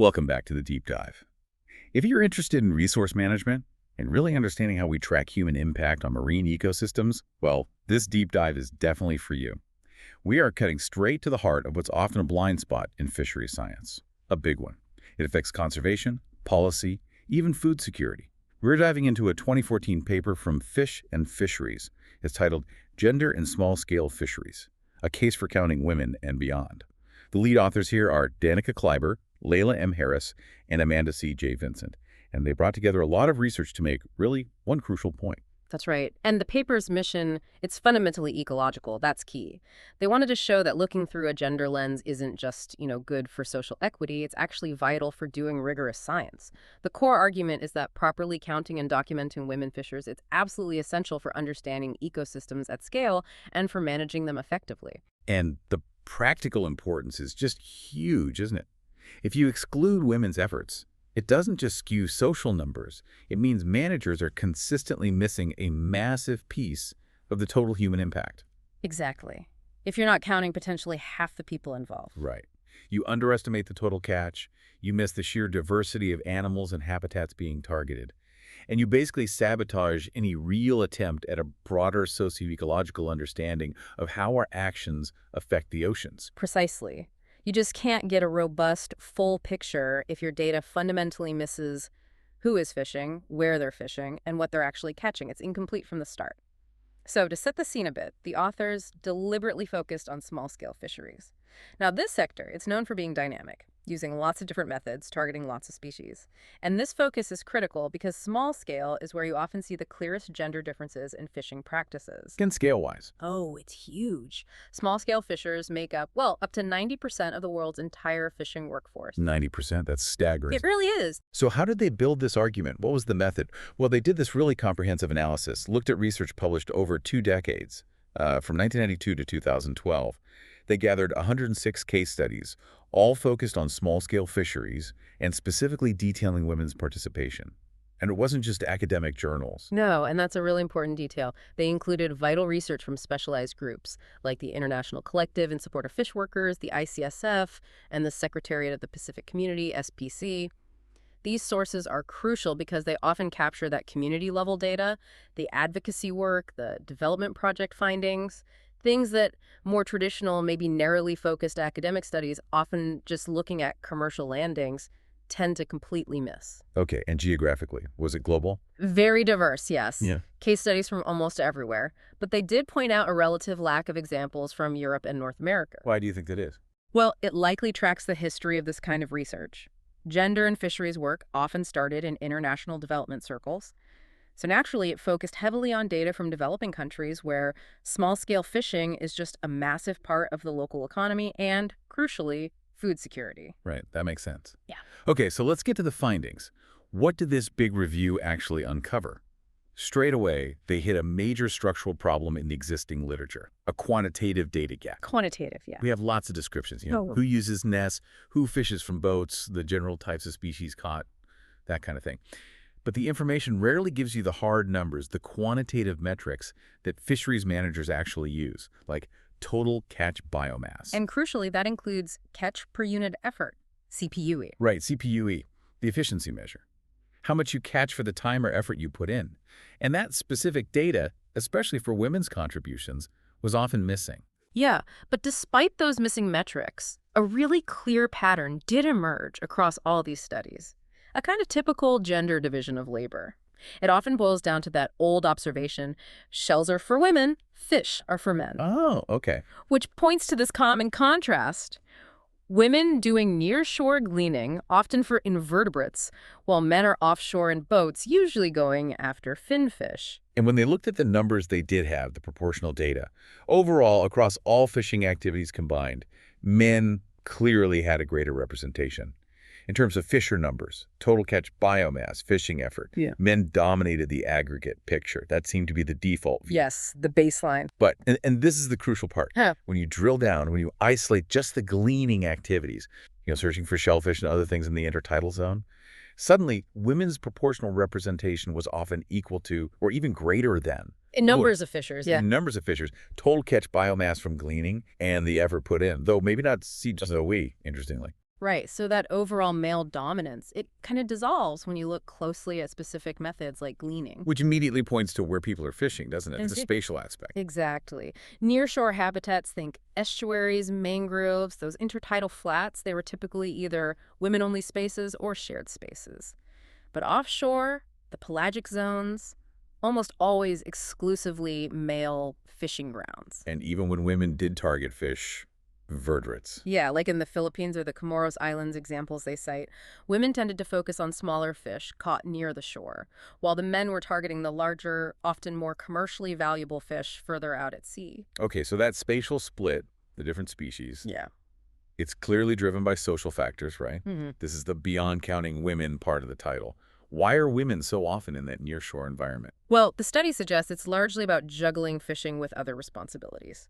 Welcome back to the Deep Dive. If you're interested in resource management and really understanding how we track human impact on marine ecosystems, well, this deep dive is definitely for you. We are cutting straight to the heart of what's often a blind spot in fisheries science, a big one. It affects conservation, policy, even food security. We're diving into a 2014 paper from Fish and Fisheries. It's titled Gender in Small-Scale Fisheries, a Case for Counting Women and Beyond. The lead authors here are Danica Kleiber, Layla M. Harris, and Amanda C. J. Vincent. And they brought together a lot of research to make, really, one crucial point. That's right. And the paper's mission, it's fundamentally ecological. That's key. They wanted to show that looking through a gender lens isn't just, good for social equity. It's actually vital for doing rigorous science. The core argument is that properly counting and documenting women fishers, it's absolutely essential for understanding ecosystems at scale and for managing them effectively. And the practical importance is just huge, isn't it? If you exclude women's efforts, it doesn't just skew social numbers. It means managers are consistently missing a massive piece of the total human impact. Exactly. If you're not counting potentially half the people involved. Right. You underestimate the total catch, you miss the sheer diversity of animals and habitats being targeted, and you basically sabotage any real attempt at a broader socio-ecological understanding of how our actions affect the oceans. Precisely. You just can't get a robust, full picture if your data fundamentally misses who is fishing, where they're fishing, and what they're actually catching. It's incomplete from the start. So to set the scene a bit, the authors deliberately focused on small-scale fisheries. Now, this sector, it's known for being dynamic, using lots of different methods, targeting lots of species. And this focus is critical because small scale is where you often see the clearest gender differences in fishing practices. And scale-wise. Oh, it's huge. Small-scale fishers make up, well, up to 90% of the world's entire fishing workforce. 90%? That's staggering. It really is. So how did they build this argument? What was the method? Well, they did this really comprehensive analysis, looked at research published over 2 decades, from 1992 to 2012. They gathered 106 case studies, all focused on small-scale fisheries and specifically detailing women's participation. And it wasn't just academic journals. No, and that's a really important detail. They included vital research from specialized groups, like the International Collective in Support of Fish Workers, the ICSF, and the Secretariat of the Pacific Community, SPC. These sources are crucial because they often capture that community-level data, the advocacy work, the development project findings, things that more traditional, maybe narrowly focused academic studies, often just looking at commercial landings, tend to completely miss. Okay, and geographically, was it global? Very diverse, yes. Yeah. Case studies from almost everywhere. But they did point out a relative lack of examples from Europe and North America. Why do you think that is? Well, it likely tracks the history of this kind of research. Gender and fisheries work often started in international development circles. So naturally, it focused heavily on data from developing countries where small-scale fishing is just a massive part of the local economy and, crucially, food security. Right, that makes sense. Yeah. Okay, so let's get to the findings. What did this big review actually uncover? Straight away, they hit a major structural problem in the existing literature, a quantitative data gap. Quantitative, yeah. We have lots of descriptions, who uses nets, who fishes from boats, the general types of species caught, that kind of thing. But the information rarely gives you the hard numbers, the quantitative metrics that fisheries managers actually use, like total catch biomass. And crucially, that includes catch per unit effort, CPUE. Right, CPUE, the efficiency measure. How much you catch for the time or effort you put in. And that specific data, especially for women's contributions, was often missing. Yeah, but despite those missing metrics, a really clear pattern did emerge across all these studies. A kind of typical gender division of labor. It often boils down to that old observation, shells are for women, fish are for men. Oh, okay. Which points to this common contrast. Women doing nearshore gleaning, often for invertebrates, while men are offshore in boats, usually going after finfish. And when they looked at the numbers they did have, the proportional data, overall, across all fishing activities combined, men clearly had a greater representation. In terms of fisher numbers, total catch biomass, fishing effort, men dominated the aggregate picture. That seemed to be the default view. Yes, the baseline. But, and this is the crucial part, when you drill down, when you isolate just the gleaning activities, searching for shellfish and other things in the intertidal zone, suddenly women's proportional representation was often equal to or even greater than. In numbers of fishers, yeah. In numbers of fishers, total catch biomass from gleaning and the effort put in, though maybe not CPUE, interestingly. Right, so that overall male dominance, it kind of dissolves when you look closely at specific methods like gleaning. Which immediately points to where people are fishing, doesn't it? The Ex- spatial aspect. Exactly. Nearshore habitats, think estuaries, mangroves, those intertidal flats, they were typically either women-only spaces or shared spaces. But offshore, the pelagic zones, almost always exclusively male fishing grounds. And even when women did target fish, vertebrates. Yeah, like in the Philippines or the Comoros Islands examples they cite, women tended to focus on smaller fish caught near the shore, while the men were targeting the larger, often more commercially valuable fish further out at sea. Okay, so that spatial split, the different species, Yeah. it's clearly driven by social factors, right? hmm This is the beyond counting women part of the title. Why are women so often in that nearshore environment? Well, the study suggests it's largely about juggling fishing with other responsibilities.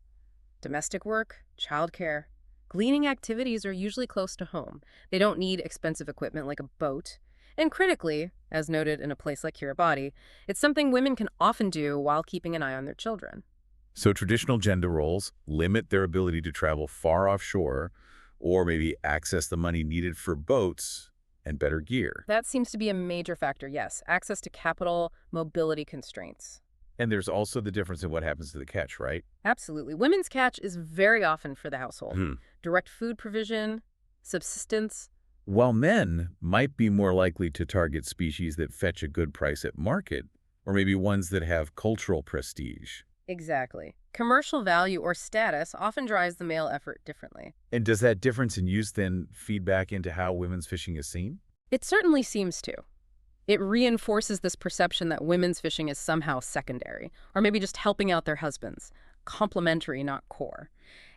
Domestic work, childcare, gleaning activities are usually close to home. They don't need expensive equipment like a boat. And critically, as noted in a place like Kiribati, it's something women can often do while keeping an eye on their children. So traditional gender roles limit their ability to travel far offshore or maybe access the money needed for boats and better gear. That seems to be a major factor, yes. Access to capital, mobility constraints. And there's also the difference in what happens to the catch, right? Absolutely. Women's catch is very often for the household. Hmm. Direct food provision, subsistence. While men might be more likely to target species that fetch a good price at market, or maybe ones that have cultural prestige. Exactly. Commercial value or status often drives the male effort differently. And does that difference in use then feed back into how women's fishing is seen? It certainly seems to. It reinforces this perception that women's fishing is somehow secondary, or maybe just helping out their husbands, complementary, not core.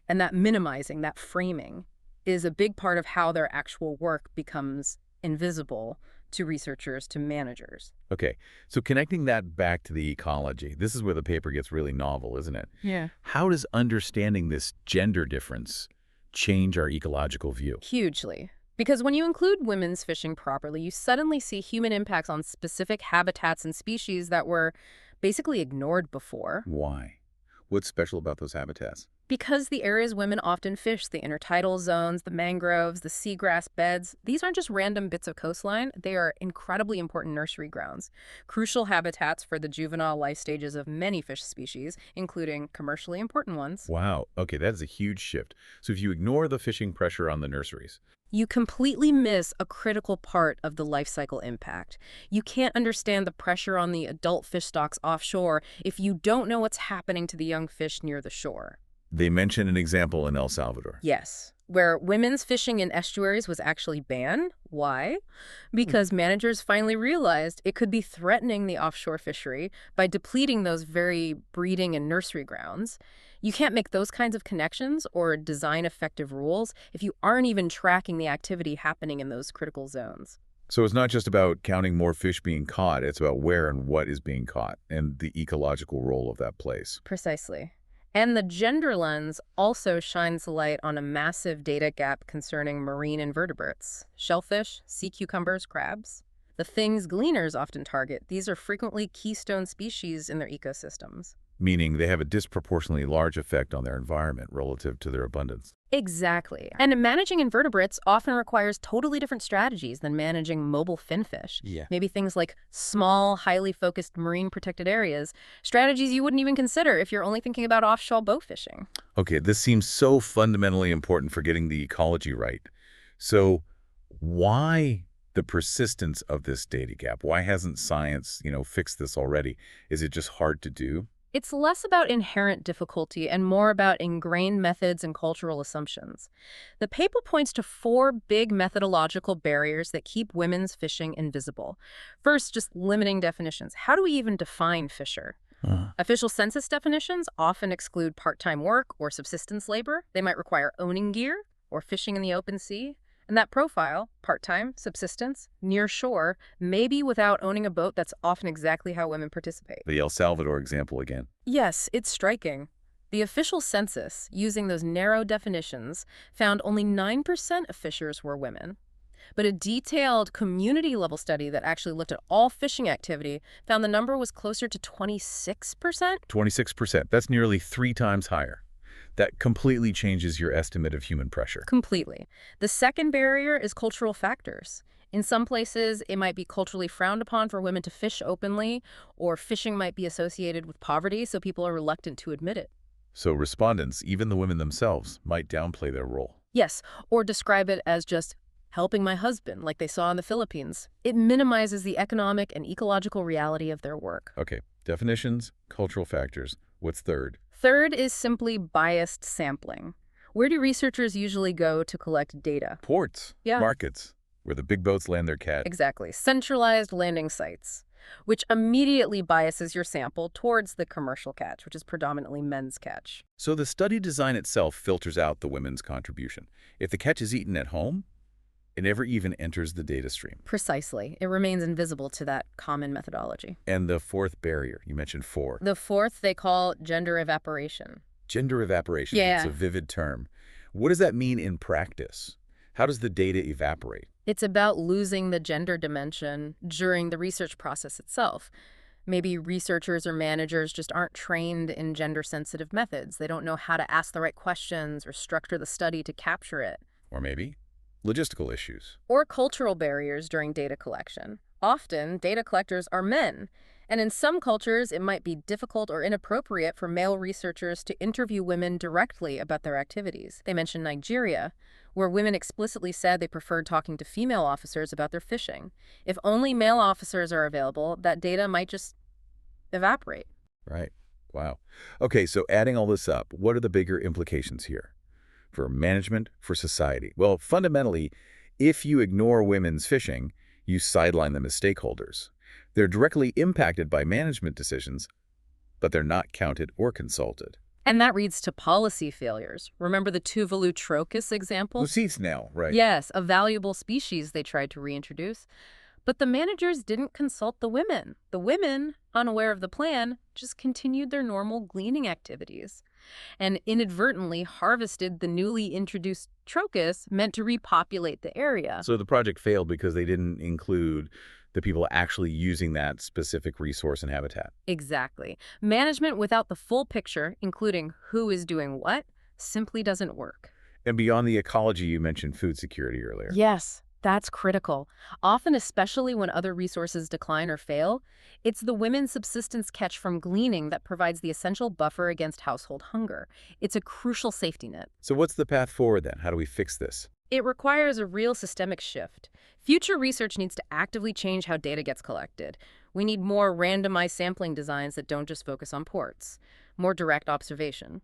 And that minimizing, that framing, is a big part of how their actual work becomes invisible to researchers, to managers. Okay, so connecting that back to the ecology, this is where the paper gets really novel, isn't it? Yeah. How does understanding this gender difference change our ecological view? Hugely. Because when you include women's fishing properly, you suddenly see human impacts on specific habitats and species that were basically ignored before. Why? What's special about those habitats? Because the areas women often fish, the intertidal zones, the mangroves, the seagrass beds, these aren't just random bits of coastline. They are incredibly important nursery grounds, crucial habitats for the juvenile life stages of many fish species, including commercially important ones. Wow, okay, that is a huge shift. So if you ignore the fishing pressure on the nurseries, You completely miss a critical part of the life cycle impact. You can't understand the pressure on the adult fish stocks offshore if you don't know what's happening to the young fish near the shore. they mention an example in El Salvador. Yes, where women's fishing in estuaries was actually banned. Why? Because managers finally realized it could be threatening the offshore fishery by depleting those very breeding and nursery grounds. You can't make those kinds of connections or design effective rules if you aren't even tracking the activity happening in those critical zones. So it's not just about counting more fish being caught, it's about where and what is being caught and the ecological role of that place. Precisely. And the gender lens also shines light on a massive data gap concerning marine invertebrates, shellfish, sea cucumbers, crabs. The things gleaners often target, these are frequently keystone species in their ecosystems. Meaning they have a disproportionately large effect on their environment relative to their abundance. Exactly. And managing invertebrates often requires totally different strategies than managing mobile finfish. Yeah. Maybe things like small, highly focused marine protected areas, strategies you wouldn't even consider if you're only thinking about offshore bow fishing. Okay, this seems so fundamentally important for getting the ecology right. So why the persistence of this data gap? Why hasn't science, fixed this already? Is it just hard to do? It's less about inherent difficulty and more about ingrained methods and cultural assumptions. The paper points to 4 big methodological barriers that keep women's fishing invisible. First, just limiting definitions. How do we even define fisher? Official census definitions often exclude part-time work or subsistence labor. They might require owning gear or fishing in the open sea. And that profile, part-time, subsistence, near shore, maybe without owning a boat, that's often exactly how women participate. The El Salvador example again. Yes, it's striking. The official census, using those narrow definitions, found only 9% of fishers were women. But a detailed community-level study that actually looked at all fishing activity found the number was closer to 26%. 26%. That's nearly 3 times higher. That completely changes your estimate of human pressure. Completely. The second barrier is cultural factors. In some places, it might be culturally frowned upon for women to fish openly, or fishing might be associated with poverty, so people are reluctant to admit it. So respondents, even the women themselves, might downplay their role. Yes, or describe it as just helping my husband, like they saw in the Philippines. It minimizes the economic and ecological reality of their work. Okay, definitions, cultural factors. What's third? Third is simply biased sampling. Where do researchers usually go to collect data? Ports, Yeah. markets, where the big boats land their catch. Exactly. Centralized landing sites, which immediately biases your sample towards the commercial catch, which is predominantly men's catch. So the study design itself filters out the women's contribution. If the catch is eaten at home, it never even enters the data stream. Precisely. It remains invisible to that common methodology. And the fourth barrier, you mentioned four. The fourth they call gender evaporation. Gender evaporation. Yeah. It's a vivid term. What does that mean in practice? How does the data evaporate? It's about losing the gender dimension during the research process itself. Maybe researchers or managers just aren't trained in gender-sensitive methods. They don't know how to ask the right questions or structure the study to capture it. Or maybe logistical issues. Or cultural barriers during data collection. Often, data collectors are men, and in some cultures, it might be difficult or inappropriate for male researchers to interview women directly about their activities. They mentioned Nigeria, where women explicitly said they preferred talking to female officers about their fishing. If only male officers are available, that data might just evaporate. Right. Wow. Okay, so adding all this up, what are the bigger implications here? For management, for society? Well, fundamentally, if you ignore women's fishing, you sideline them as stakeholders. They're directly impacted by management decisions, but they're not counted or consulted. And that leads to policy failures. Remember the Tuvalu trochus example? Sea snail, right? Yes, a valuable species they tried to reintroduce. But the managers didn't consult the women. The women, unaware of the plan, just continued their normal gleaning activities and inadvertently harvested the newly introduced trochus meant to repopulate the area. So the project failed because they didn't include the people actually using that specific resource and habitat. Exactly. Management without the full picture, including who is doing what, simply doesn't work. And beyond the ecology, you mentioned food security earlier. Yes, that's critical. Often, especially when other resources decline or fail, it's the women's subsistence catch from gleaning that provides the essential buffer against household hunger. It's a crucial safety net. So what's the path forward then? How do we fix this? It requires a real systemic shift. Future research needs to actively change how data gets collected. We need more randomized sampling designs that don't just focus on ports, more direct observation.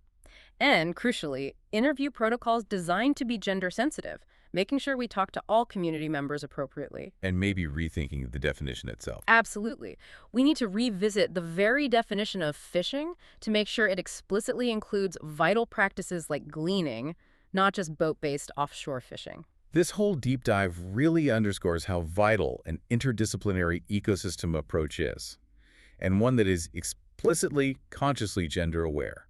And, crucially, interview protocols designed to be gender sensitive, making sure we talk to all community members appropriately. And maybe rethinking the definition itself. Absolutely. We need to revisit the very definition of fishing to make sure it explicitly includes vital practices like gleaning, not just boat-based offshore fishing. This whole deep dive really underscores how vital an interdisciplinary ecosystem approach is, and one that is explicitly, consciously gender-aware.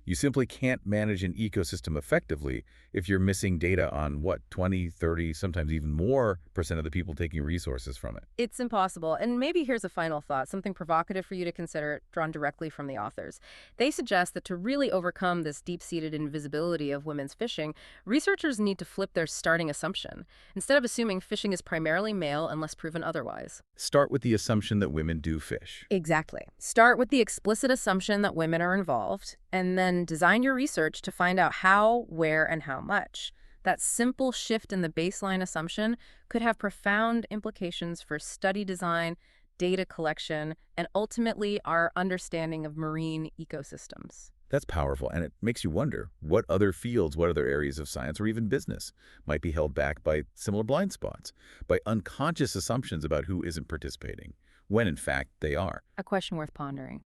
You simply can't manage an ecosystem effectively if you're missing data on, 20, 30, sometimes even more % of the people taking resources from it. It's impossible. And maybe here's a final thought, something provocative for you to consider, drawn directly from the authors. They suggest that to really overcome this deep-seated invisibility of women's fishing, researchers need to flip their starting assumption, instead of assuming fishing is primarily male unless proven otherwise. Start with the assumption that women do fish. Exactly. Start with the explicit assumption that women are involved, and then design your research to find out how, where, and how much. That simple shift in the baseline assumption could have profound implications for study design, data collection, and ultimately our understanding of marine ecosystems. That's powerful, and it makes you wonder what other fields, what other areas of science or even business might be held back by similar blind spots, by unconscious assumptions about who isn't participating, when in fact they are. A question worth pondering.